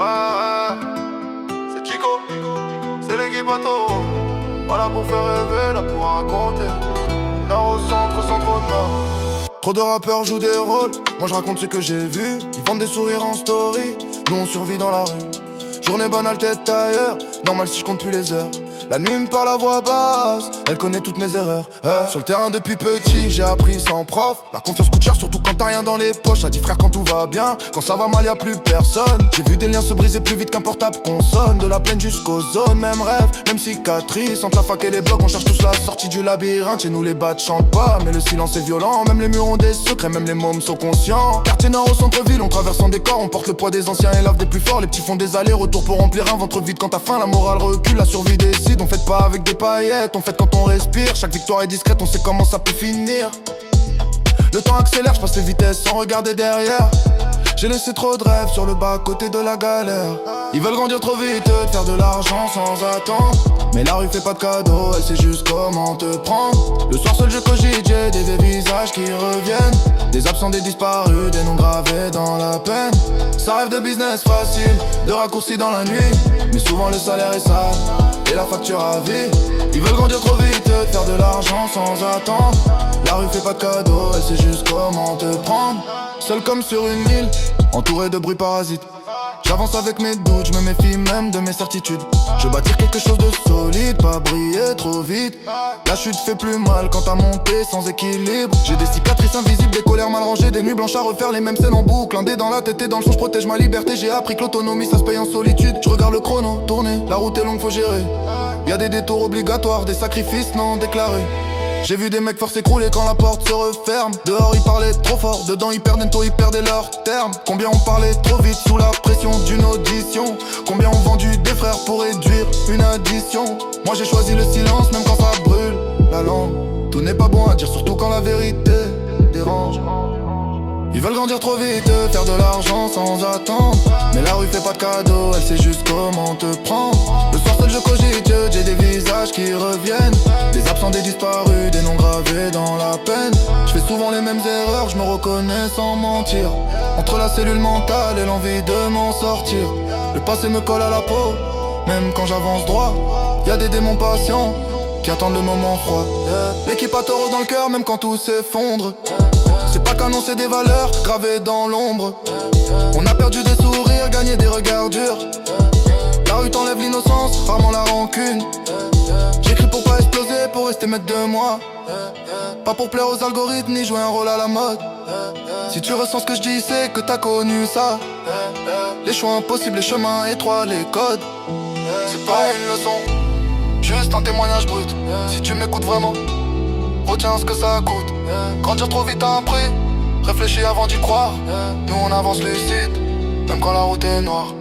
c'est Chico, c'est l'équipe bateau. Voilà pour faire rêver, là pour raconter. Nord au centre, sans trop de nord. Trop de rappeurs jouent des rôles, moi je raconte ce que j'ai vu. Ils vendent des sourires en story, nous on survit dans la rue. Journée banale, tête ailleurs, normal si je compte plus les heures. La nuit me parle à voix basse, elle connaît toutes mes erreurs. Sur le terrain depuis petit, j'ai appris sans prof. La confiance coûte cher, surtout quand t'as rien dans les poches. Ça dit frère quand tout va bien, quand ça va mal y'a plus personne. J'ai vu des liens se briser plus vite qu'un portable consonne. De la plaine jusqu'aux zones, même rêve, même cicatrice. Entre la fac et les blocs, on cherche tous la sortie du labyrinthe. Chez nous les bats chantent pas, mais le silence est violent. Même les murs ont des secrets, même les mômes sont conscients. Quartier nord au centre-ville, on traverse en décor. On porte le poids des anciens et lave des plus forts. Les petits font des allers-retours pour remplir un ventre vide. Quand t'as faim, la morale recule, la survie décide. On fait pas avec des paillettes, on fait quand on respire. Chaque victoire est discrète, on sait comment ça peut finir. Le temps accélère, je passe les vitesses sans regarder derrière. J'ai laissé trop de rêves sur le bas côté de la galère. Ils veulent grandir trop vite, faire de l'argent sans attendre. Mais la rue fait pas de cadeaux, elle sait juste comment te prendre. Le soir seul je cogite, j'ai des vieux visages qui reviennent. Des absents, des disparus, des noms gravés dans la peine. Ça rêve de business facile, de raccourcis dans la nuit. Mais souvent le salaire est sale et la facture à vie. Ils veulent grandir trop vite, faire de l'argent sans attendre. La rue fait pas de cadeaux, elle sait juste comment te prendre. Seul comme sur une île, entouré de bruits parasites. J'avance avec mes doutes, je me méfie même de mes certitudes. Je veux bâtir quelque chose de solide, pas briller trop vite. La chute fait plus mal quand t'as monté sans équilibre. J'ai des cicatrices invisibles, des colères mal rangées, des nuits blanches à refaire les mêmes scènes en boucle. Un dé dans la tête et dans le son, je protège ma liberté. J'ai appris que l'autonomie ça se paye en solitude. Je regarde le chrono tourner, la route est longue, faut gérer. Y'a des détours obligatoires, des sacrifices non déclarés. J'ai vu des mecs faire s'écrouler quand la porte se referme. Dehors ils parlaient trop fort, dedans ils perdaient tôt, ils perdaient leurs termes. Combien ont parlé trop vite sous la pression d'une audition. Combien ont vendu des frères pour réduire une addition. Moi j'ai choisi le silence même quand ça brûle la langue. Tout n'est pas bon à dire, surtout quand la vérité dérange. Ils veulent grandir trop vite, faire de l'argent sans attendre. Mais la rue fait pas de cadeaux, elle sait juste comment te prendre. Le soir seul je cogite, j'ai des visages qui reviennent. Des absents, des disparus, des noms gravés dans la peine. Je fais souvent les mêmes erreurs, je me reconnais sans mentir. Entre la cellule mentale et l'envie de m'en sortir. Le passé me colle à la peau, même quand j'avance droit. Y'a des démons patients qui attendent le moment froid. L'équipe a taureau dans le cœur, même quand tout s'effondre. C'est pas qu'annoncer des valeurs gravées dans l'ombre. On a perdu des sourires, gagné des regards durs. La rue t'enlève l'innocence, rarement la rancune. J'écris pour pas exploser, pour rester maître de moi. Pas pour plaire aux algorithmes, ni jouer un rôle à la mode. Si tu ressens ce que je dis, c'est que t'as connu ça. Les choix impossibles, les chemins étroits, les codes. C'est pas une leçon, juste un témoignage brut. Si tu m'écoutes vraiment, retiens ce que ça coûte. Grandir trop vite à un prix, réfléchis avant d'y croire. Nous on avance lucide, même quand la route est noire.